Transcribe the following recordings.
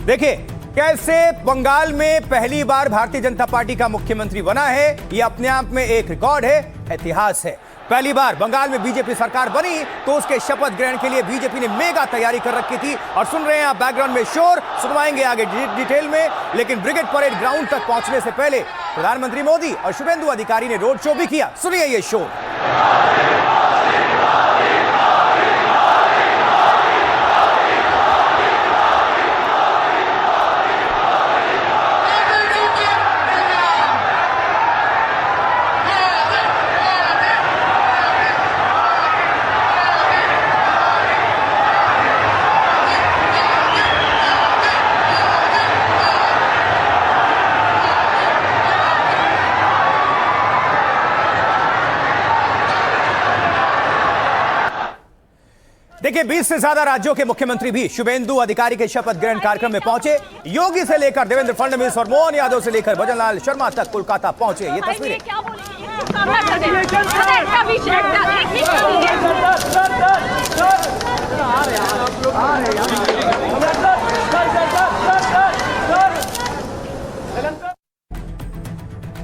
देखिए कैसे बंगाल में पहली बार भारतीय जनता पार्टी का मुख्यमंत्री बना है। यह अपने आप में एक रिकॉर्ड है, इतिहास है। पहली बार बंगाल में बीजेपी सरकार बनी तो उसके शपथ ग्रहण के लिए बीजेपी ने मेगा तैयारी कर रखी थी। और सुन रहे हैं आप बैकग्राउंड में शोर, सुनवाएंगे आगे डिटेल में। लेकिन ब्रिगेड परेड ग्राउंड तक पहुंचने से पहले प्रधानमंत्री मोदी और शुभेंदु अधिकारी ने रोड शो भी किया। सुनिए ये शोर। देखिए 20 से ज्यादा राज्यों के मुख्यमंत्री भी शुभेंदु अधिकारी के शपथ ग्रहण कार्यक्रम में पहुंचे। योगी से लेकर देवेंद्र फडणवीस और मोहन यादव से लेकर भजनलाल शर्मा तक कोलकाता पहुंचे। ये तस्वीरें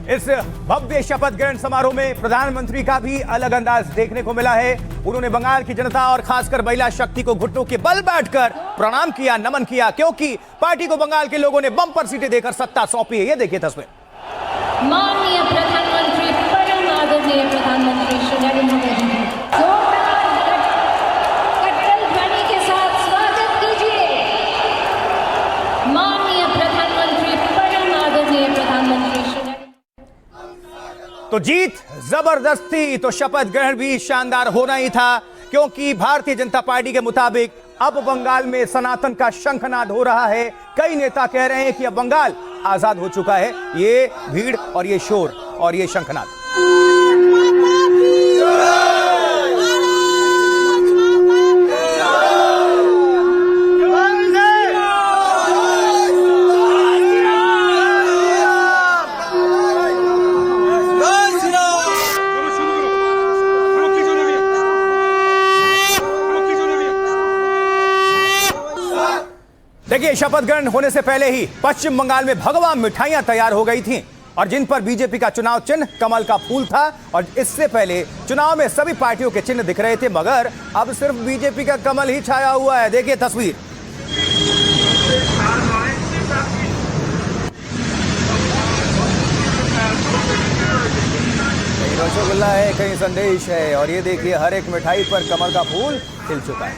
इस भव्य शपथ ग्रहण समारोह में प्रधानमंत्री का भी अलग अंदाज देखने को मिला है। उन्होंने बंगाल की जनता और खासकर महिला शक्ति को घुटनों के बल बैठकर प्रणाम किया, नमन किया, क्योंकि पार्टी को बंगाल के लोगों ने बम्पर सीटें देकर सत्ता सौंपी है। ये देखिए तस्वीर। माननीय प्रधानमंत्री, परम आदरणीय प्रधानमंत्री श्री नरेंद्र मोदी जी, कट्टल ध्वनि के साथ स्वागत कीजिए। माननीय प्रधानमंत्री, परम आदरणीय प्रधानमंत्री श्री। तो जीत जबरदस्ती तो शपथ ग्रहण भी शानदार होना ही था, क्योंकि भारतीय जनता पार्टी के मुताबिक अब बंगाल में सनातन का शंखनाद हो रहा है। कई नेता कह रहे हैं कि अब बंगाल आजाद हो चुका है। ये भीड़ और ये शोर और ये शंखनाद। देखिए शपथ ग्रहण होने से पहले ही पश्चिम बंगाल में भगवा मिठाइयां तैयार हो गई थीं और जिन पर बीजेपी का चुनाव चिन्ह कमल का फूल था। और इससे पहले चुनाव में सभी पार्टियों के चिन्ह दिख रहे थे, मगर अब सिर्फ बीजेपी का कमल ही छाया हुआ है। देखिए तस्वीर। कहीं रसगुल्ला है, कहीं संदेश है, और ये देखिए हर एक मिठाई पर कमल का फूल खिल चुका है।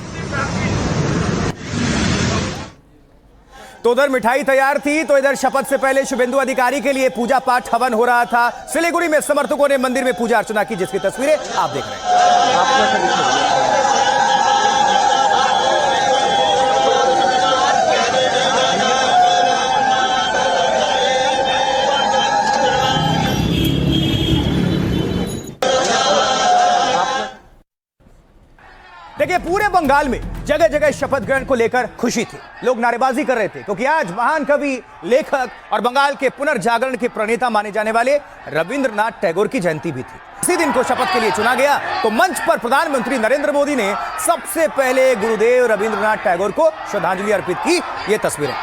तो उधर मिठाई तैयार थी तो इधर शपथ से पहले शुभेंदु अधिकारी के लिए पूजा पाठ हवन हो रहा था। सिलीगुड़ी में समर्थकों ने मंदिर में पूजा अर्चना की, जिसकी तस्वीरें आप देख रहे हैं। देखिए पूरे बंगाल में जगह जगह शपथ ग्रहण को लेकर खुशी थी। लोग नारेबाजी कर रहे थे क्योंकि आज महान कवि, लेखक और बंगाल के पुनर्जागरण के प्रणेता माने जाने वाले रविंद्रनाथ टैगोर की जयंती भी थी। इसी दिन को शपथ के लिए चुना गया तो मंच पर प्रधानमंत्री नरेंद्र मोदी ने सबसे पहले गुरुदेव रविंद्रनाथ टैगोर को श्रद्धांजलि अर्पित की। ये तस्वीरें।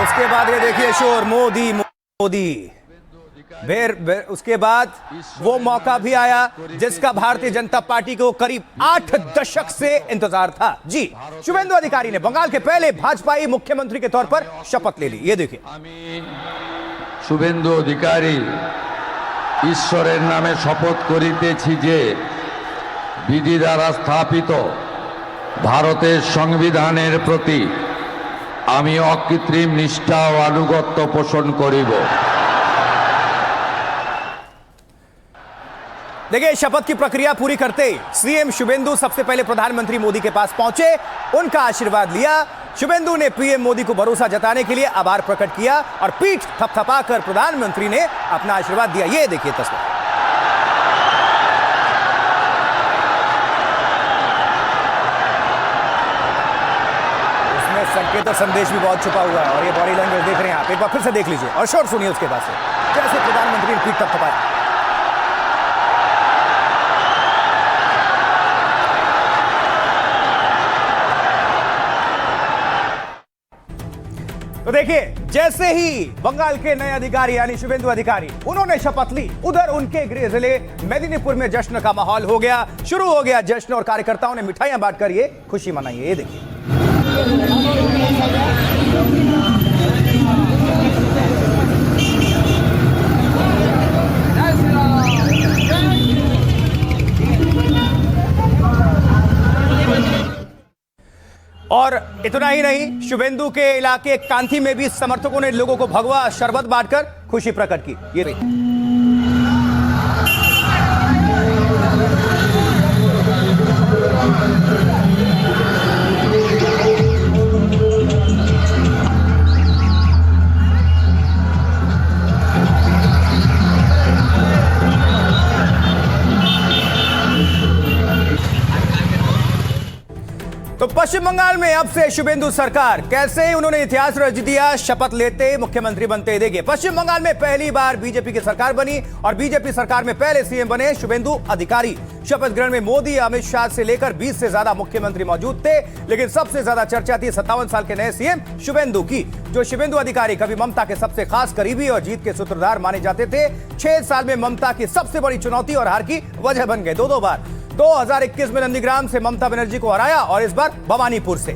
उसके बाद ये देखिए शोर, मोदी मोदी। उसके बाद वो मौका भी आया जिसका भारतीय जनता पार्टी को करीब 8 दशक से इंतजार था। जी, शुभेंदु अधिकारी ने बंगाल के पहले भाजपाई मुख्यमंत्री के तौर पर शपथ ले ली। ये देखिए। शुभेंदु अधिकारी ईश्वरेर नामे शपथ करितेछि जे विधि द्वारा स्थापित भारतेर संविधानेर प्रति आमी अकृत्रिम निष्ठा और अनुगत्य पोषण करिब। देखिए शपथ की प्रक्रिया पूरी करते सीएम शुभेंदु सबसे पहले प्रधानमंत्री मोदी के पास पहुंचे, उनका आशीर्वाद लिया। शुभेंदु ने पीएम मोदी को भरोसा जताने के लिए आभार प्रकट किया और पीठ थपथपाकर प्रधानमंत्री ने अपना आशीर्वाद दिया। ये देखिए तस्वीर। में तो संदेश भी बहुत छुपा हुआ है और ये बॉडी लैंग्वेज देख रहे हैं आप, एक बार फिर से देख लीजिए और शोर सुनिए उसके बाद से, जैसे प्रधानमंत्री ने पीठ थपथपाई। तो देखिए, जैसे ही बंगाल के नए अधिकारी यानी शुभेंदु अधिकारी उन्होंने शपथ ली, उधर उनके गृह जिले मेदिनीपुर में जश्न का माहौल हो गया, शुरू हो गया जश्न और कार्यकर्ताओं ने मिठाइयां बांटकर ये खुशी मनाई है। ये देखिए, और इतना ही नहीं, शुभेंदु के इलाके कांथी में भी समर्थकों ने लोगों को भगवा शरबत बांटकर खुशी प्रकट की। ये देखिए, तो पश्चिम बंगाल में अब से शुभेंदु सरकार, कैसे ही उन्होंने इतिहास रच दिया, शपथ लेते मुख्यमंत्री बनते। देखिए, पश्चिम बंगाल में पहली बार बीजेपी की सरकार बनी और बीजेपी सरकार में पहले सीएम बने शुभेंदु अधिकारी। शपथ ग्रहण में मोदी, अमित शाह से लेकर 20 से ज्यादा मुख्यमंत्री मौजूद थे, लेकिन सबसे ज्यादा चर्चा थी 57 साल के नए सीएम शुभेंदु की। जो शुभेंदु अधिकारी कभी ममता के सबसे खास करीबी और जीत के सूत्रधार माने जाते थे, 6 साल में ममता की सबसे बड़ी चुनौती और हार की वजह बन गए। दो बार 2021 में नंदीग्राम से ममता बनर्जी को हराया और इस बार भवानीपुर से।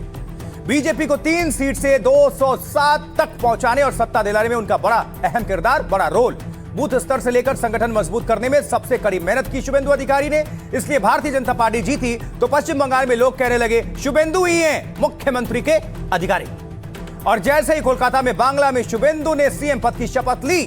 बीजेपी को 3 सीट से 207 तक पहुंचाने और सत्ता दिलाने में उनका बड़ा अहम किरदार, बड़ा रोल। बूथ स्तर से लेकर संगठन मजबूत करने में सबसे कड़ी मेहनत की शुभेंदु अधिकारी ने, इसलिए भारतीय जनता पार्टी जीती तो पश्चिम बंगाल में लोग कहने लगे शुभेंदु ही हैं मुख्यमंत्री के अधिकारी। और जैसे ही कोलकाता में बांग्ला में शुभेंदु ने सीएम पद की शपथ ली,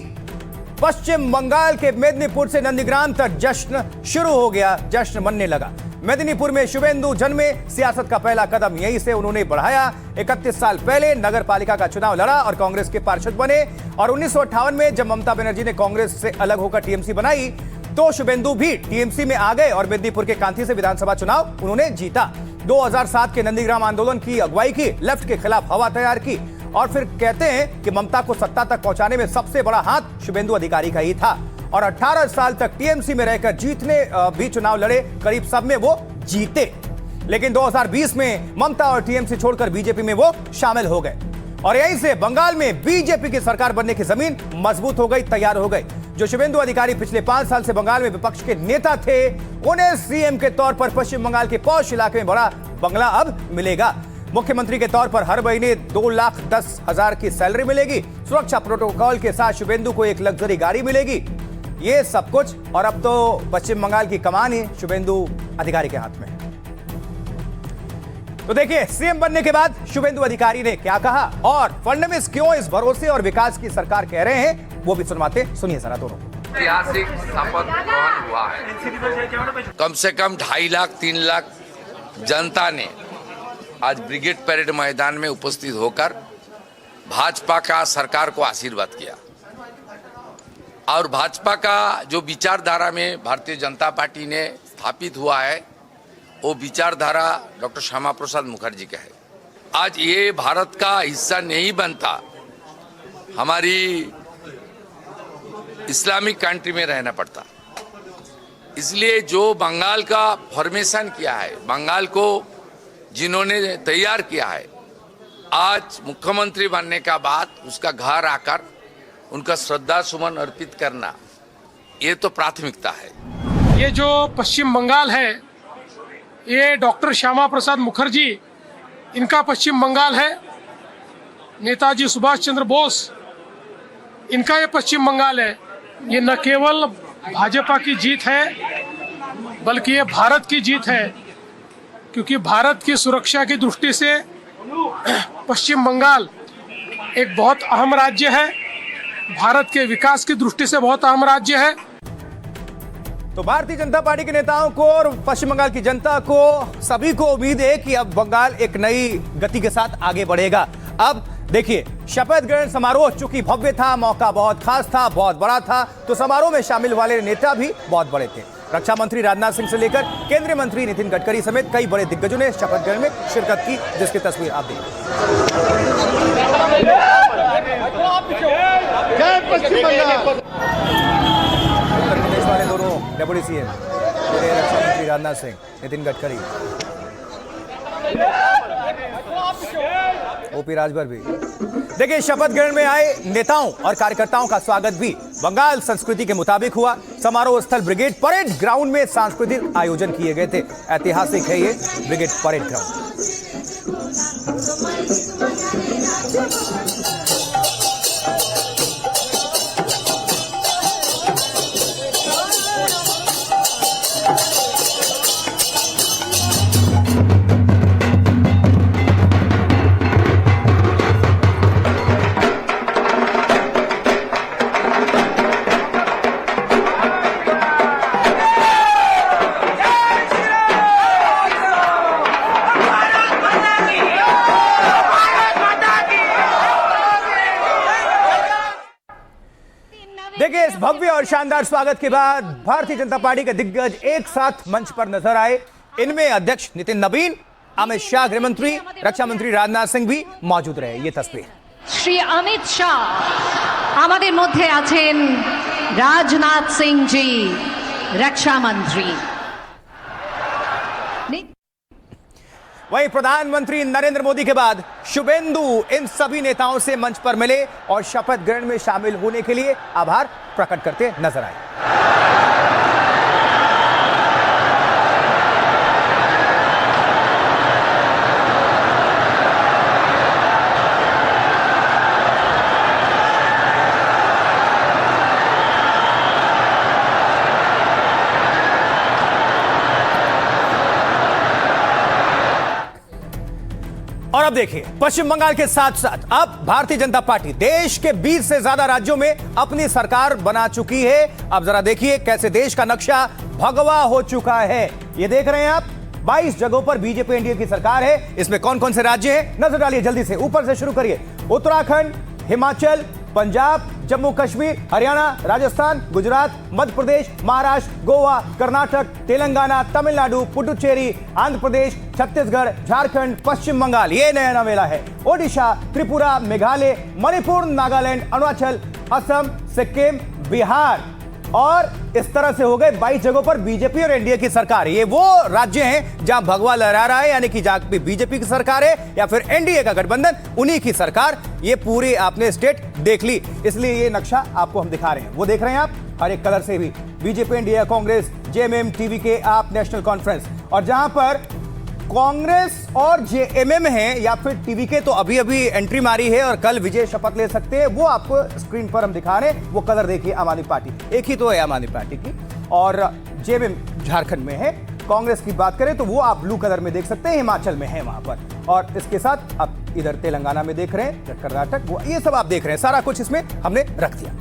पश्चिम बंगाल के मेदिनीपुर से नंदीग्राम तक जश्न शुरू हो गया, जश्न मनने लगा। मेदिनीपुर में शुभेंदु जन्मे, सियासत का पहला कदम यहीं से उन्होंने बढ़ाया। 31 साल पहले नगर पालिका का चुनाव लड़ा और कांग्रेस के पार्षद बने और 1958 में जब ममता बनर्जी ने कांग्रेस से अलग होकर टीएमसी बनाई तो शुभेंदु भी टीएमसी में आ गए और मेदिनीपुर के कांथी से विधानसभा चुनाव उन्होंने जीता। 2007 के नंदीग्राम आंदोलन की अगुवाई की, लेफ्ट के खिलाफ हवा तैयार की और फिर कहते हैं कि ममता को सत्ता तक पहुंचाने में सबसे बड़ा हाथ शुभेंदु अधिकारी का ही था। और 18 साल तक टीएमसी में रहकर जीतने भी चुनाव लड़े, करीब सब में वो जीते। लेकिन 2020 में ममता और टीएमसी छोड़कर बीजेपी में वो शामिल हो गए और यहीं से बंगाल में बीजेपी की सरकार बनने की जमीन मजबूत हो गई, तैयार हो गई। जो शुभेंदु अधिकारी पिछले 5 साल से बंगाल में विपक्ष के नेता थे, उन्हें सीएम के तौर पर पश्चिम बंगाल के पौष इलाके में बड़ा बंगला अब मिलेगा। मुख्यमंत्री के तौर पर हर महीने 2,10,000 की सैलरी मिलेगी। सुरक्षा प्रोटोकॉल के साथ शुभेंदु को एक लग्जरी गाड़ी मिलेगी। ये सब कुछ और अब तो पश्चिम बंगाल की कमान ही शुभेंदु अधिकारी के हाथ में है। तो देखिए, सीएम बनने के बाद शुभेंदु अधिकारी ने क्या कहा और फडणवीस क्यों इस भरोसे और विकास की सरकार कह रहे हैं, वो भी सुनवाते, सुनिए जरा दोनों। ऐतिहासिक शपथ ग्रहण हुआ है। कम से कम 2.5 लाख 3 लाख जनता ने आज ब्रिगेड परेड मैदान में उपस्थित होकर भाजपा का सरकार को आशीर्वाद किया और भाजपा का जो विचारधारा में भारतीय जनता पार्टी ने स्थापित हुआ है, वो विचारधारा डॉक्टर श्यामा प्रसाद मुखर्जी का है। आज ये भारत का हिस्सा नहीं बनता, हमारी इस्लामिक कंट्री में रहना पड़ता। इसलिए जो बंगाल का फॉर्मेशन किया है, बंगाल को जिन्होंने तैयार किया है, आज मुख्यमंत्री बनने का बाद उसका घर आकर उनका श्रद्धा सुमन अर्पित करना, ये तो प्राथमिकता है। ये जो पश्चिम बंगाल है, ये डॉक्टर श्यामा प्रसाद मुखर्जी इनका पश्चिम बंगाल है। नेताजी सुभाष चंद्र बोस इनका ये पश्चिम बंगाल है। ये न केवल भाजपा की जीत है, बल्कि ये भारत की जीत है, क्योंकि भारत की सुरक्षा की दृष्टि से पश्चिम बंगाल एक बहुत अहम राज्य है, भारत के विकास की दृष्टि से बहुत अहम राज्य है। तो भारतीय जनता पार्टी के नेताओं को और पश्चिम बंगाल की जनता को, सभी को उम्मीद है कि अब बंगाल एक नई गति के साथ आगे बढ़ेगा। अब देखिए, शपथ ग्रहण समारोह चूंकि भव्य था, मौका बहुत खास था, बहुत बड़ा था, तो समारोह में शामिल वाले नेता भी बहुत बड़े थे। रक्षा मंत्री राजनाथ सिंह से लेकर केंद्रीय मंत्री नितिन गडकरी समेत कई बड़े दिग्गजों ने शपथ ग्रहण में शिरकत की, जिसकी तस्वीर आप देखिए। उत्तर प्रदेश वाले दोनों डेप्यूटी सीएम रक्षा मंत्री राजनाथ सिंह, नितिन गडकरी, ओपी राजभर भी। देखिए, शपथ ग्रहण में आए नेताओं और कार्यकर्ताओं का स्वागत भी बंगाल संस्कृति के मुताबिक हुआ। समारोह स्थल ब्रिगेड परेड ग्राउंड में सांस्कृतिक आयोजन किए गए थे। ऐतिहासिक है ये ब्रिगेड परेड ग्राउंड। देखिए, इस भव्य और शानदार स्वागत के बाद भारतीय जनता पार्टी के दिग्गज एक साथ मंच पर नजर आए। इनमें अध्यक्ष नितिन नवीन, अमित शाह गृह मंत्री, रक्षा मंत्री राजनाथ सिंह भी मौजूद रहे। ये तस्वीर श्री अमित शाह हमारे मध्य आছেন राजनाथ सिंह जी रक्षा मंत्री। वहीं प्रधानमंत्री नरेंद्र मोदी के बाद शुभेंदु इन सभी नेताओं से मंच पर मिले और शपथ ग्रहण में शामिल होने के लिए आभार प्रकट करते नजर आए। और अब देखिए, पश्चिम बंगाल के साथ साथ अब भारतीय जनता पार्टी देश के 20 से ज्यादा राज्यों में अपनी सरकार बना चुकी है। अब जरा देखिए कैसे देश का नक्शा भगवा हो चुका है। ये देख रहे हैं आप, 22 जगहों पर बीजेपी एनडीए की सरकार है। इसमें कौन कौन से राज्य हैं, नजर डालिए जल्दी से। ऊपर से शुरू करिए। उत्तराखंड, हिमाचल, पंजाब, जम्मू कश्मीर, हरियाणा, राजस्थान, गुजरात, मध्य प्रदेश, महाराष्ट्र, गोवा, कर्नाटक, तेलंगाना, तमिलनाडु, पुडुचेरी, आंध्र प्रदेश, छत्तीसगढ़, झारखंड, पश्चिम बंगाल, ये नया नवेला है, ओडिशा, त्रिपुरा, मेघालय, मणिपुर, नागालैंड, अरुणाचल, असम, सिक्किम, बिहार। और इस तरह से हो गए 22 जगहों पर बीजेपी और एनडीए की सरकार। ये वो राज्य हैं जहां भगवा लहरा रहा है, यानी कि जहां पे बीजेपी की सरकार है या फिर एनडीए का गठबंधन, उन्हीं की सरकार। ये पूरी आपने स्टेट देख ली, इसलिए ये नक्शा आपको हम दिखा रहे हैं। वो देख रहे हैं आप हर एक कलर से भी, BJP, NDA, Congress, JMM, TVK, आप, नेशनल कॉन्फ्रेंस। और जहां पर कांग्रेस और जेएमएम है या फिर टीवीके तो अभी अभी एंट्री मारी है और कल विजय शपथ ले सकते हैं, वो आपको स्क्रीन पर हम दिखा रहे हैं। वो कलर देखिए, आम आदमी पार्टी एक ही तो है, आम आदमी पार्टी की। और जेएमएम झारखंड में है। कांग्रेस की बात करें तो वो आप ब्लू कलर में देख सकते हैं, हिमाचल में है वहां पर। और इसके साथ आप इधर तेलंगाना में देख रहे हैं, कर्नाटक, वो ये सब आप देख रहे हैं। सारा कुछ इसमें हमने रख दिया।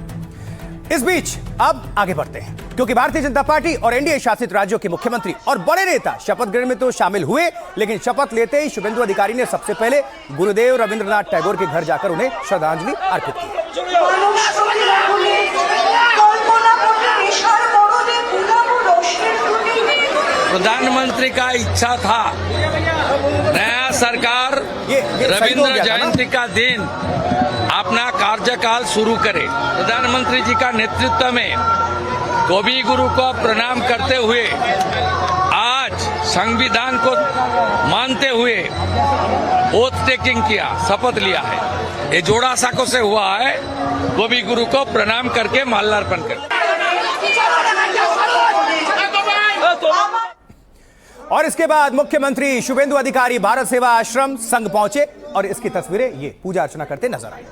इस बीच अब आगे बढ़ते हैं, क्योंकि भारतीय जनता पार्टी और एनडीए शासित राज्यों के मुख्यमंत्री और बड़े नेता शपथ ग्रहण में तो शामिल हुए, लेकिन शपथ लेते ही शुभेंदु अधिकारी ने सबसे पहले गुरुदेव रविंद्रनाथ टैगोर के घर जाकर उन्हें श्रद्धांजलि अर्पित की। प्रधानमंत्री का इच्छा था नया सरकार रविंद्र जयंती का दिन अपना कार्यकाल शुरू करे। प्रधानमंत्री जी का नेतृत्व में कवि गुरु को प्रणाम करते हुए आज संविधान को मानते हुए ओथ टेकिंग किया, शपथ लिया है। ये जोड़ा साको से हुआ है, कवि गुरु को प्रणाम करके माल्यार्पण करके। और इसके बाद मुख्यमंत्री शुभेंदु अधिकारी भारत सेवा आश्रम संघ पहुंचे और इसकी तस्वीरें ये पूजा अर्चना करते नजर आए।